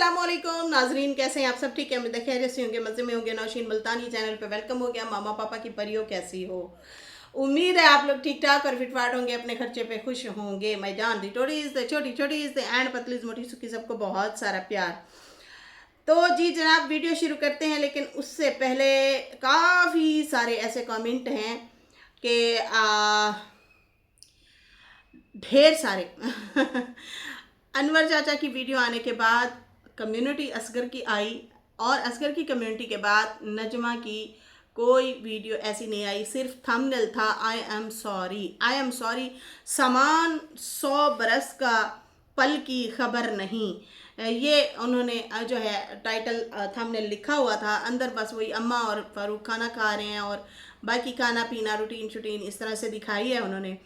अस्सलामुअलैकुम नाजरीन, कैसे हैं आप सब? ठीक है, उम्मीद है खैरियत से होंगे, मज़े में होंगे। नौशीन मुल्तानी चैनल पे वेलकम हो गया। मामा पापा की परियों, कैसी हो? उम्मीद है आप लोग ठीक ठाक और फिटफाट होंगे, अपने खर्चे पे खुश होंगे। मैं जान दी टोडीज द छोटी छोटीज द एंड पतलीज मोटी सुखी, सबको बहुत सारा प्यार। तो जी जनाब, वीडियो शुरू करते हैं, लेकिन उससे पहले काफ़ी सारे ऐसे कमेंट हैं कि ढेर सारे अनवर चाचा की वीडियो आने के बाद कम्युनिटी असगर की आई, और असगर की कम्युनिटी के बाद नजमा की कोई वीडियो ऐसी नहीं आई। सिर्फ थंबनेल था I am sorry, I am sorry. समान 100 बरस का पल की खबर नहीं, ये उन्होंने जो है टाइटल थंबनेल लिखा हुआ था। अंदर बस वही अम्मा और फारूक खाना खा रहे हैं और बाकी खाना पीना रूटीन शूटीन इस तरह से दिखाई है उन्होंने।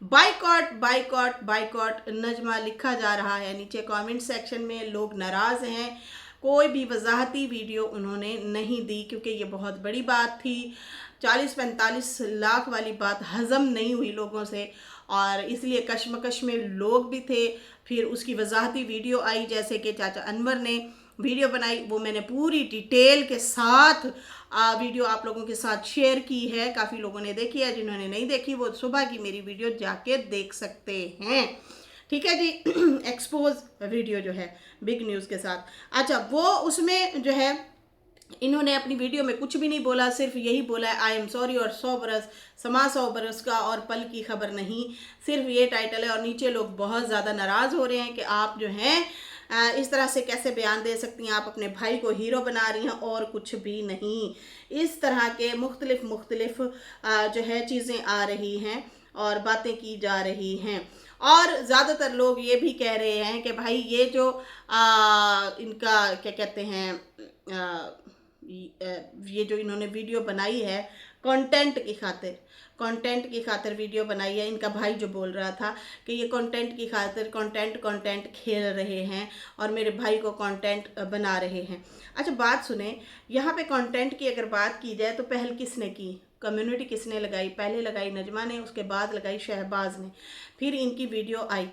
बाइकॉट बाइकॉट बाइकॉट नजमा लिखा जा रहा है नीचे कमेंट सेक्शन में। लोग नाराज़ हैं। कोई भी वजाहती वीडियो उन्होंने नहीं दी, क्योंकि ये बहुत बड़ी बात थी। 40-45 लाख वाली बात हज़म नहीं हुई लोगों से, और इसलिए कश्मकश में लोग भी थे। फिर उसकी वजाहती वीडियो आई, जैसे कि चाचा अनवर ने वीडियो बनाई, वो मैंने पूरी डिटेल के साथ वीडियो आप लोगों के साथ शेयर की है। काफ़ी लोगों ने देखी है, जिन्होंने नहीं देखी वो सुबह की मेरी वीडियो जाके देख सकते हैं। ठीक है जी। एक्सपोज वीडियो जो है बिग न्यूज़ के साथ। अच्छा, वो उसमें जो है इन्होंने अपनी वीडियो में कुछ भी नहीं बोला, सिर्फ यही बोला है आई एम सॉरी और 100 बरस का और पल की खबर नहीं, सिर्फ ये टाइटल है। और नीचे लोग बहुत ज़्यादा नाराज़ हो रहे हैं कि आप जो हैं इस तरह से कैसे बयान दे सकती हैं, आप अपने भाई को हीरो बना रही हैं और कुछ भी नहीं। इस तरह के मुख्तलिफ जो है चीज़ें आ रही हैं और बातें की जा रही हैं। और ज़्यादातर लोग ये भी कह रहे हैं कि भाई ये जो इनका क्या कहते हैं, ये जो इन्होंने वीडियो बनाई है कंटेंट की खातिर वीडियो बनाई है। इनका भाई जो बोल रहा था कि ये कंटेंट की खातिर कंटेंट खेल रहे हैं और मेरे भाई को कंटेंट बना रहे हैं। अच्छा बात सुने, यहाँ पे कंटेंट की अगर बात की जाए तो पहल किसने की, कम्युनिटी किसने लगाई? पहले लगाई नजमा ने, उसके बाद लगाई शहबाज ने, फिर इनकी वीडियो आई।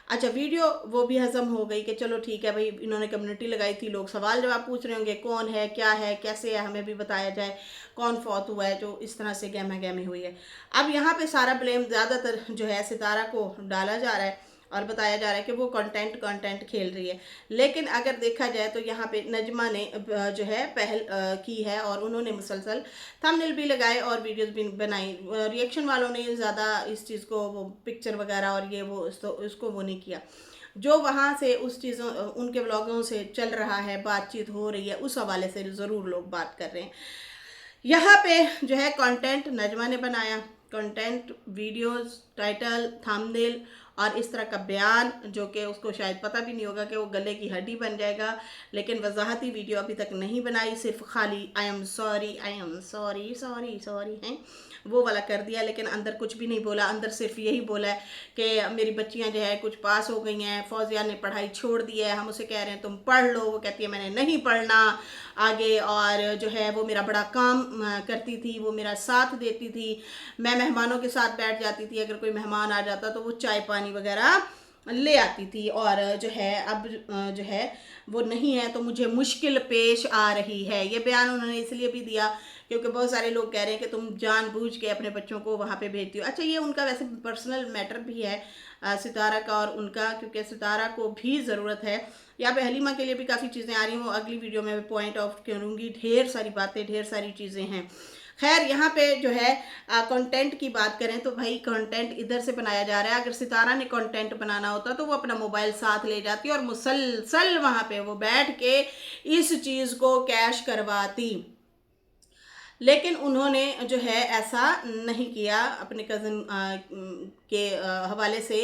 अच्छा, वीडियो वो भी हजम हो गई कि चलो ठीक है भाई, इन्होंने कम्युनिटी लगाई थी, लोग सवाल जवाब पूछ रहे होंगे, कौन है, क्या है, कैसे है, हमें भी बताया जाए, कौन फौत हुआ है, जो इस तरह से गहमा गहमी हुई है। अब यहाँ पे सारा ब्लेम ज़्यादातर जो है सितारा को डाला जा रहा है और बताया जा रहा है कि वो कंटेंट खेल रही है। लेकिन अगर देखा जाए तो यहाँ पे नजमा ने जो है पहल की है, और उन्होंने मुसलसल थंबनेल भी लगाए और वीडियोस भी बनाई। रिएक्शन वालों ने ज़्यादा इस चीज़ को, वो पिक्चर वगैरह और ये वो इसको वो नहीं किया। जो वहाँ से उस चीज़ों उनके व्लॉगों से चल रहा है, बातचीत हो रही है, उस हवाले से ज़रूर लोग बात कर रहे हैं। यहाँ पे जो है कंटेंट नजमा ने बनाया, कंटेंट वीडियोस, टाइटल, थंबनेल और इस तरह का बयान जो कि उसको शायद पता भी नहीं होगा कि वो गले की हड्डी बन जाएगा। लेकिन वजाहती वीडियो अभी तक नहीं बनाई, सिर्फ खाली I am sorry sorry sorry हैं वो वाला कर दिया, लेकिन अंदर कुछ भी नहीं बोला। अंदर सिर्फ यही बोला है कि मेरी बच्चियां जो है कुछ पास हो गई हैं, फौजिया ने पढ़ाई छोड़ दी है, हम उसे कह रहे हैं तुम पढ़ लो, वो कहती है मैंने नहीं पढ़ना आगे, और जो है वो मेरा बड़ा काम करती थी, वो मेरा साथ देती थी, मैं मेहमानों के साथ बैठ जाती थी, अगर कोई मेहमान आ जाता तो वो चाय पानी वगैरह ले आती थी, और जो है अब जो है वो नहीं है तो मुझे मुश्किल पेश आ रही है। ये बयान उन्होंने इसलिए भी दिया क्योंकि बहुत सारे लोग कह रहे हैं कि तुम जानबूझ के अपने बच्चों को वहाँ पे भेजती हो। अच्छा, ये उनका वैसे पर्सनल मैटर भी है सितारा का और उनका, क्योंकि सितारा को भी ज़रूरत है। यहाँ पे हलीमा के लिए भी काफ़ी चीज़ें आ रही हैं, वो अगली वीडियो में पॉइंट ऑफ करूँगी। ढेर सारी बातें, ढेर सारी चीज़ें हैं। खैर, यहाँ पे जो है कंटेंट की बात करें तो भाई कंटेंट इधर से बनाया जा रहा है। अगर सितारा ने कंटेंट बनाना होता तो वो अपना मोबाइल साथ ले जाती और मुसलसल वहाँ पे वो बैठ के इस चीज़ को कैश करवाती, लेकिन उन्होंने जो है ऐसा नहीं किया। अपने कज़न के हवाले से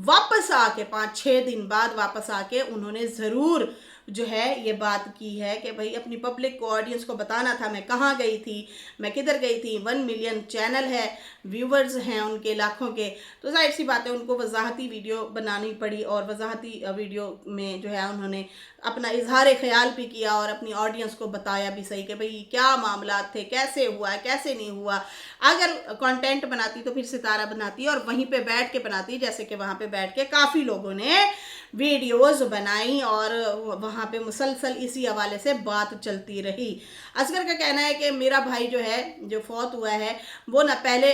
वापस आके 5-6 दिन बाद वापस आके उन्होंने ज़रूर जो है ये बात की है कि भाई अपनी पब्लिक को, ऑडियंस को बताना था मैं कहाँ गई थी, मैं किधर गई थी। 1 मिलियन चैनल है, व्यूवर्स हैं उनके लाखों के, तो जाहिर सी बात है उनको वजाहती वीडियो बनानी पड़ी। और वजाहती वीडियो में जो है उन्होंने अपना इजहार ख्याल भी किया और अपनी ऑडियंस को बताया भी सही कि भाई क्या मामला थे, कैसे हुआ है, कैसे नहीं हुआ। अगर कंटेंट बनाती तो फिर सितारा बनाती और वहीं पे बैठ के बनाती, जैसे कि वहाँ पे बैठ के काफ़ी लोगों ने वीडियोस बनाई और वहाँ पे मुसलसल इसी हवाले से बात चलती रही। असगर का कहना है कि मेरा भाई जो है, जो फौत हुआ है, वो ना पहले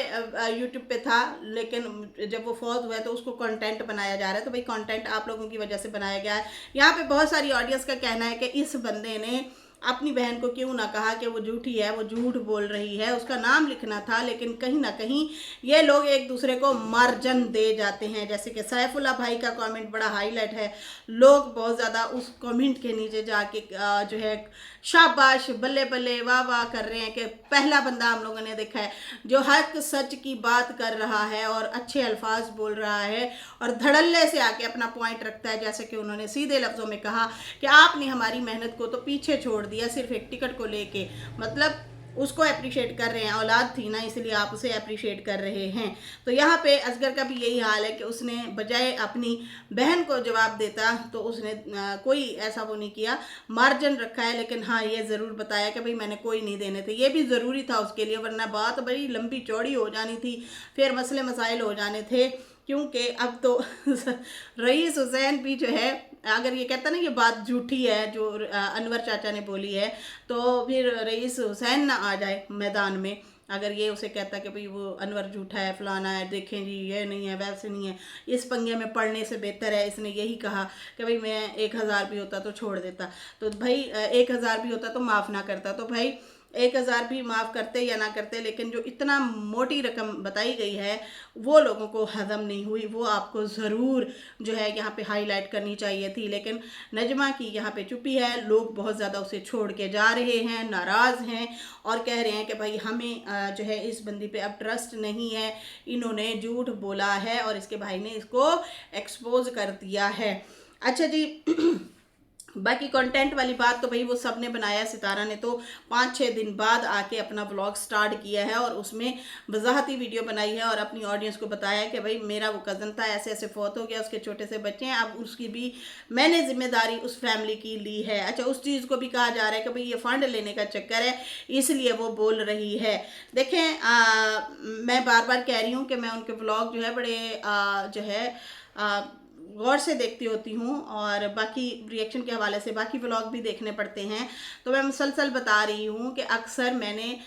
यूट्यूब पे था, लेकिन जब वो फौत हुआ है तो उसको कंटेंट बनाया जा रहा है। तो भाई कंटेंट आप लोगों की वजह से बनाया गया है। यहाँ पे बहुत सारी ऑडियंस का कहना है कि इस बंदे ने अपनी बहन को क्यों ना कहा कि वो झूठी है, वो झूठ बोल रही है, उसका नाम लिखना था। लेकिन कहीं ना कहीं ये लोग एक दूसरे को मार्जन दे जाते हैं। जैसे कि सैफुल्लाह भाई का कमेंट बड़ा हाईलाइट है, लोग बहुत ज़्यादा उस कमेंट के नीचे जाके जो है शाबाश, बल्ले बल्ले, वाह वाह कर रहे हैं कि पहला बंदा हम लोगों ने देखा है जो हक सच की बात कर रहा है और अच्छे अल्फाज बोल रहा है और धड़ल्ले से आके अपना पॉइंट रखता है। जैसे कि उन्होंने सीधे लफ्ज़ों में कहा कि आपने हमारी मेहनत को तो पीछे छोड़ दिया सिर्फ एक टिकट को लेके, मतलब उसको अप्रिशिएट कर रहे हैं, औलाद थी ना इसलिए आप उसे अप्रिशिएट कर रहे हैं। तो यहाँ पे असगर का भी यही हाल है कि उसने बजाय अपनी बहन को जवाब देता तो उसने कोई ऐसा वो नहीं किया, मार्जिन रखा है। लेकिन हाँ, ये ज़रूर बताया कि भाई मैंने कोई नहीं देने थे। ये भी ज़रूरी था उसके लिए, वरना बात बड़ी लंबी चौड़ी हो जानी थी, फिर मसले मसाइल हो जाने थे। क्योंकि अब तो रईस हुसैन भी जो है, अगर ये कहता ना ये बात झूठी है जो अनवर चाचा ने बोली है, तो फिर रईस हुसैन ना आ जाए मैदान में। अगर ये उसे कहता कि भाई वो अनवर झूठा है, फलाना है, देखें जी ये नहीं है, वैसे नहीं है, इस पंगे में पढ़ने से बेहतर है इसने यही कहा कि भाई मैं 1000 भी होता तो छोड़ देता, तो भाई 1000 भी होता तो माफ़ ना करता। तो भाई 1000 भी माफ़ करते या ना करते, लेकिन जो इतना मोटी रकम बताई गई है वो लोगों को हजम नहीं हुई, वो आपको ज़रूर जो है यहाँ पे हाईलाइट करनी चाहिए थी। लेकिन नजमा की यहाँ पे चुप्पी है, लोग बहुत ज़्यादा उसे छोड़ के जा रहे हैं, नाराज़ हैं और कह रहे हैं कि भाई हमें जो है इस बंदी पे अब ट्रस्ट नहीं है, इन्होंने झूठ बोला है और इसके भाई ने इसको एक्सपोज कर दिया है। अच्छा जी, बाकी कंटेंट वाली बात तो भाई वो सब ने बनाया। सितारा ने तो 5-6 दिन बाद आके अपना व्लॉग स्टार्ट किया है और उसमें वजाहती वीडियो बनाई है और अपनी ऑडियंस को बताया कि भाई मेरा वो कज़न था, ऐसे ऐसे फौत हो गया, उसके छोटे से बच्चे हैं, अब उसकी भी मैंने जिम्मेदारी उस फैमिली की ली है। अच्छा, उस चीज़ को भी कहा जा रहा है कि भाई ये फ़ंड लेने का चक्कर है इसलिए वो बोल रही है। देखें, मैं बार बार कह रही हूँ कि मैं उनके व्लॉग जो है बड़े जो है गौर से देखती होती हूँ और बाकी रिएक्शन के हवाले से बाकी व्लॉग भी देखने पड़ते हैं। तो मैं मुसलसल बता रही हूँ कि अक्सर मैंने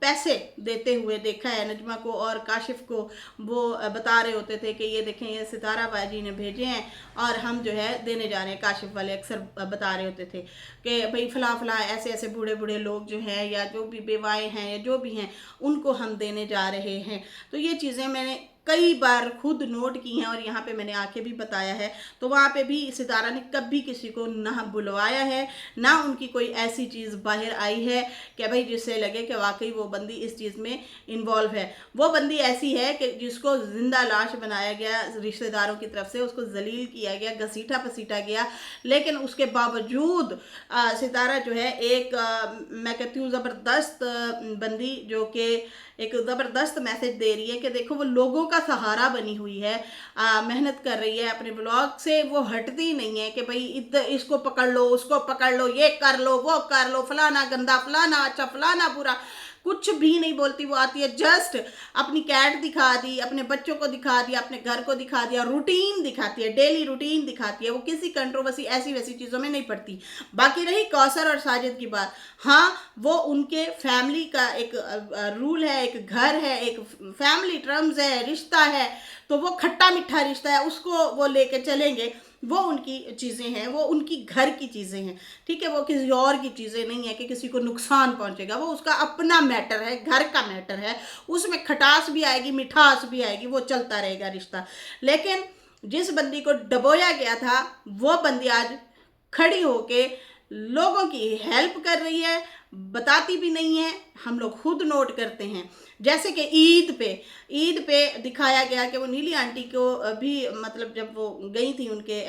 पैसे देते हुए देखा है नजमा को और काशिफ को। वो बता रहे होते थे कि ये देखें ये सितारा बाजी ने भेजे हैं और हम जो है देने जा रहे हैं। काशिफ वाले अक्सर बता रहे होते थे कि भाई फला फला ऐसे ऐसे बूढ़े बूढ़े लोग जो हैं या जो भी बेवाएँ हैं या जो भी हैं उनको हम देने जा रहे हैं। तो ये चीज़ें मैंने कई बार खुद नोट की हैं और यहाँ पे मैंने आके भी बताया है। तो वहाँ पे भी सितारा ने कभी किसी को ना बुलवाया है, ना उनकी कोई ऐसी चीज़ बाहर आई है कि भाई जिससे लगे कि वाकई वो बंदी इस चीज़ में इन्वॉल्व है। वो बंदी ऐसी है कि जिसको जिंदा लाश बनाया गया रिश्तेदारों की तरफ से, उसको जलील किया गया, घसीटा पसीटा गया, लेकिन उसके बावजूद सितारा जो है एक मैं कहती हूँ ज़बरदस्त बंदी जो कि एक ज़बरदस्त मैसेज दे रही है कि देखो वो लोगों का सहारा बनी हुई है, मेहनत कर रही है, अपने ब्लॉग से वो हटती नहीं है कि भाई इधर इसको पकड़ लो, उसको पकड़ लो, ये कर लो, वो कर लो, फलाना गंदा, फलाना अच्छा, फलाना बुरा, कुछ भी नहीं बोलती। वो आती है जस्ट अपनी कैट दिखा दी, अपने बच्चों को दिखा दिया, अपने घर को दिखा दिया, रूटीन दिखाती है, डेली रूटीन दिखाती है। वो किसी कंट्रोवर्सी ऐसी वैसी चीज़ों में नहीं पड़ती। बाकी रही कौसर और साजिद की बात, हाँ वो उनके फैमिली का एक रूल है, एक घर है, एक फैमिली टर्म्स है, रिश्ता है, तो वो खट्टा मीठा रिश्ता है, उसको वो लेके चलेंगे। वो उनकी चीज़ें हैं, वो उनकी घर की चीज़ें हैं, ठीक है। वो किसी और की चीज़ें नहीं है कि किसी को नुकसान पहुंचेगा, वो उसका अपना मैटर है, घर का मैटर है, उसमें खटास भी आएगी, मिठास भी आएगी, वो चलता रहेगा रिश्ता। लेकिन जिस बंदी को डबोया गया था वो बंदी आज खड़ी होके लोगों की हेल्प कर रही है, बताती भी नहीं है, हम लोग खुद नोट करते हैं। जैसे कि ईद पे दिखाया गया कि वो नीली आंटी को भी, मतलब जब वो गई थी उनके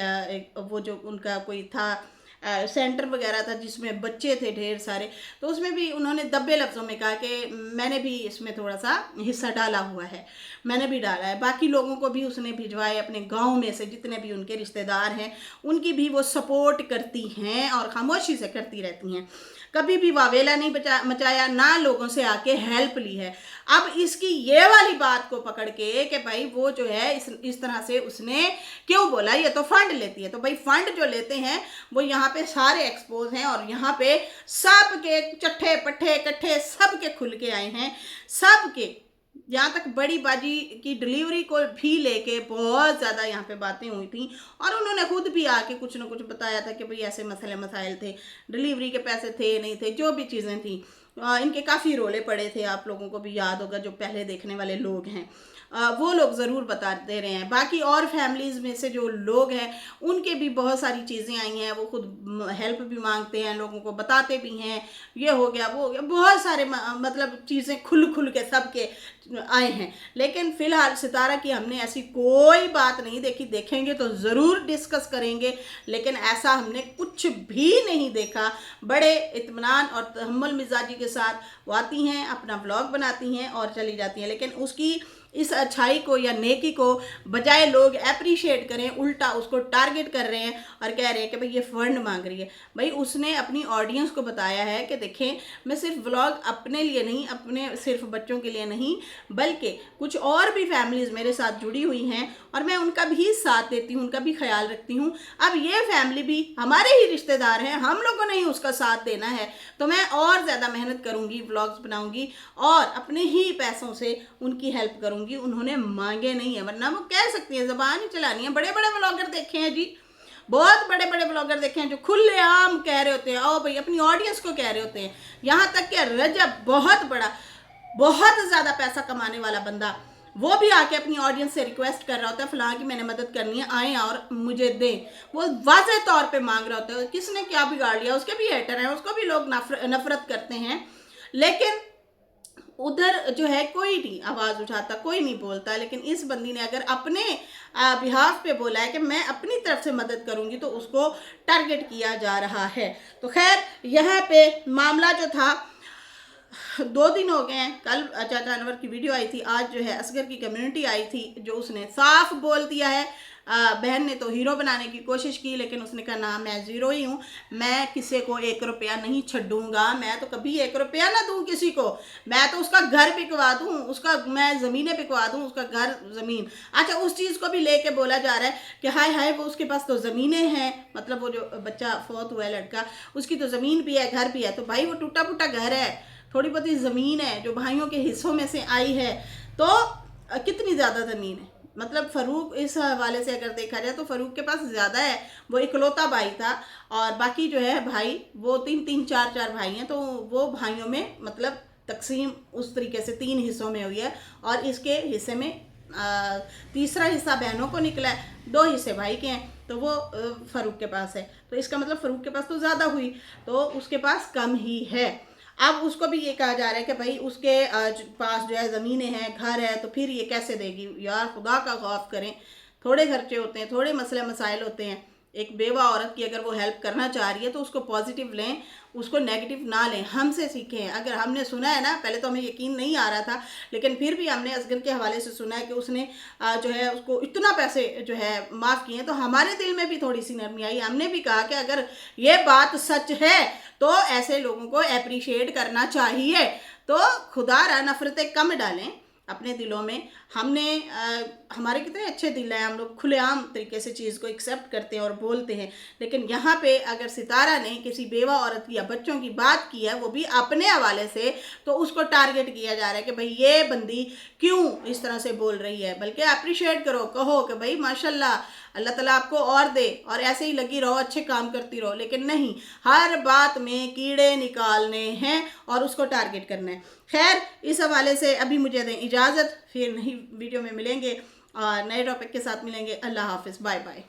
वो जो उनका कोई था सेंटर वगैरह था जिसमें बच्चे थे ढेर सारे, तो उसमें भी उन्होंने दब्बे लफ्ज़ों में कहा कि मैंने भी इसमें थोड़ा सा हिस्सा डाला हुआ है, मैंने भी डाला है। बाकी लोगों को भी उसने भिजवाए, अपने गांव में से जितने भी उनके रिश्तेदार हैं उनकी भी वो सपोर्ट करती हैं और खामोशी से करती रहती हैं। कभी भी वावेला नहीं मचाया, ना लोगों से आके हेल्प ली है। अब इसकी ये वाली बात को पकड़ के कि भाई वो जो है इस तरह से उसने क्यों बोला, ये तो फंड लेती है। तो भाई फंड जो लेते हैं वो यहाँ पे सारे एक्सपोज हैं और यहाँ पे सब के चट्ठे पट्ठे कट्ठे सब के खुल के आए हैं, सब के, यहाँ तक बड़ी बाजी की डिलीवरी को भी लेके बहुत ज़्यादा यहाँ पे बातें हुई थी और उन्होंने खुद भी आके कुछ ना कुछ बताया था कि भाई ऐसे मसले मसाइल थे, डिलीवरी के पैसे थे नहीं थे, जो भी चीज़ें थी। इनके काफ़ी रोले पड़े थे, आप लोगों को भी याद होगा जो पहले देखने वाले लोग हैं वो लोग ज़रूर बताते रहे हैं। बाकी और फैमिलीज़ में से जो लोग हैं उनके भी बहुत सारी चीज़ें आई हैं, वो खुद हेल्प भी मांगते हैं, लोगों को बताते भी हैं, ये हो गया वो हो गया, बहुत सारे मतलब चीज़ें खुल खुल के सब के आए हैं। लेकिन फ़िलहाल सितारा की हमने ऐसी कोई बात नहीं देखी, देखेंगे तो ज़रूर डिस्कस करेंगे, लेकिन ऐसा हमने कुछ भी नहीं देखा। बड़े इत्मीनान और तहम्मुल मिजाजी के साथ वो आती हैं, अपना व्लॉग बनाती हैं और चली जाती हैं, लेकिन उसकी इस अच्छाई को या नेकी को बजाय लोग अप्रिशिएट करें, उल्टा उसको टारगेट कर रहे हैं और कह रहे हैं कि भाई ये फंड मांग रही है। भाई उसने अपनी ऑडियंस को बताया है कि देखें मैं सिर्फ व्लॉग अपने लिए नहीं, अपने सिर्फ बच्चों के लिए नहीं, बल्कि कुछ और भी फैमिलीज़ मेरे साथ जुड़ी हुई हैं और मैं उनका भी साथ देती हूँ, उनका भी ख्याल रखती हूँ। अब ये फैमिली भी हमारे ही रिश्तेदार हैं, हम लोगों ने ही उसका साथ देना है, तो मैं और ज़्यादा मेहनत करूँगी, व्लॉग्स बनाऊँगी और अपने ही पैसों से उनकी हेल्प करूँगी। उन्होंने मांगे नहीं है, वरना वो कह सकती है, ज़बान ही चलानी है। बड़े बड़े ब्लॉगर देखे हैं जी, बहुत बड़े बड़े ब्लॉगर देखे हैं जो खुलेआम कह रहे होते हैं, ओ भाई अपनी ऑडियंस को कह रहे होते हैं। यहाँ तक कि रजब बहुत बड़ा, बहुत ज़्यादा पैसा कमाने वाला बंदा, वो भी आके अपनी ऑडियंस से रिक्वेस्ट कर रहा होता है फलां की मैंने मदद करनी है, आए और मुझे दें। वो वाज़ेह तौर पे मांग रहा होता है। किसने क्या बिगाड़ लिया, उसके भी हेटर हैं, उसको भी लोग नफरत करते हैं, लेकिन उधर जो है कोई नहीं आवाज़ उठाता, कोई नहीं बोलता। लेकिन इस बंदी ने अगर अपने बिहाफ पे बोला है कि मैं अपनी तरफ से मदद करूंगी, तो उसको टारगेट किया जा रहा है। तो खैर यहाँ पे मामला जो था, 2 दिन हो गए हैं, कल चाचा अनवर की वीडियो आई थी, आज जो है असगर की कम्युनिटी आई थी, जो उसने साफ बोल दिया है। बहन ने तो हीरो बनाने की कोशिश की, लेकिन उसने कहा ना मैं ज़ीरो ही हूँ, मैं किसी को 1 रुपया नहीं छूँगा, मैं तो कभी 1 रुपया ना दूँ किसी को, मैं तो उसका घर बिकवा दूँ, उसका मैं ज़मीनें बिकवा दूँ, उसका घर ज़मीन। अच्छा, उस चीज़ को भी लेके बोला जा रहा है कि हाय हाय वो उसके पास तो ज़मीनें हैं, मतलब वो जो बच्चा फौत हुआ है लड़का, उसकी तो ज़मीन भी है, घर भी है। तो भाई वो टूटा फूटा घर है, थोड़ी बहुत ज़मीन है जो भाइयों के हिस्सों में से आई है, तो कितनी ज़्यादा ज़मीन है। मतलब फ़रूक इस हवाले से अगर देखा जाए तो फ़रूक के पास ज़्यादा है, वो इकलौता भाई था, और बाकी जो है भाई वो 3-3 4-4 भाई हैं, तो वो भाइयों में मतलब तकसीम उस तरीके से 3 हिस्सों में हुई है, और इसके हिस्से में तीसरा हिस्सा बहनों को निकला है, 2 हिस्से भाई के हैं, तो वो फ़रूक के पास है। तो इसका मतलब फ़रूक के पास तो ज़्यादा हुई, तो उसके पास कम ही है। अब उसको भी ये कहा जा रहा है कि भाई उसके पास जो है ज़मीनें हैं, घर है, तो फिर ये कैसे देगी। यार खुदा का खौफ करें, थोड़े खर्चे होते हैं, थोड़े मसले मसाइल होते हैं। एक बेवा औरत की अगर वो हेल्प करना चाह रही है तो उसको पॉजिटिव लें, उसको नेगेटिव ना लें, हमसे सीखें। अगर हमने सुना है ना, पहले तो हमें यकीन नहीं आ रहा था, लेकिन फिर भी हमने असगर के हवाले से सुना है कि उसने जो है उसको इतना पैसे जो है माफ़ किए, तो हमारे दिल में भी थोड़ी सी नरमी आई। हमने भी कहा कि अगर ये बात सच है तो ऐसे लोगों को अप्रिशिएट करना चाहिए, तो खुदा नफरतें कम डालें अपने दिलों में। हमने हमारे कितने अच्छे दिल हैं, हम लोग खुलेआम तरीके से चीज़ को एक्सेप्ट करते हैं और बोलते हैं, लेकिन यहाँ पे अगर सितारा ने किसी बेवा औरत या बच्चों की बात की है, वो भी अपने हवाले से, तो उसको टारगेट किया जा रहा है कि भाई ये बंदी क्यों इस तरह से बोल रही है। बल्कि अप्रिशिएट करो, कहो कि भाई माशाल्लाह, अल्लाह ताला आपको और दे, और ऐसे ही लगी रहो, अच्छे काम करती रहो। लेकिन नहीं, हर बात में कीड़े निकालने हैं और उसको टारगेट करना है। खैर, इस हवाले से अभी मुझे दें इजाज़त, फिर नई वीडियो में मिलेंगे और नए टॉपिक के साथ मिलेंगे। अल्लाह हाफिज़, बाय बाय।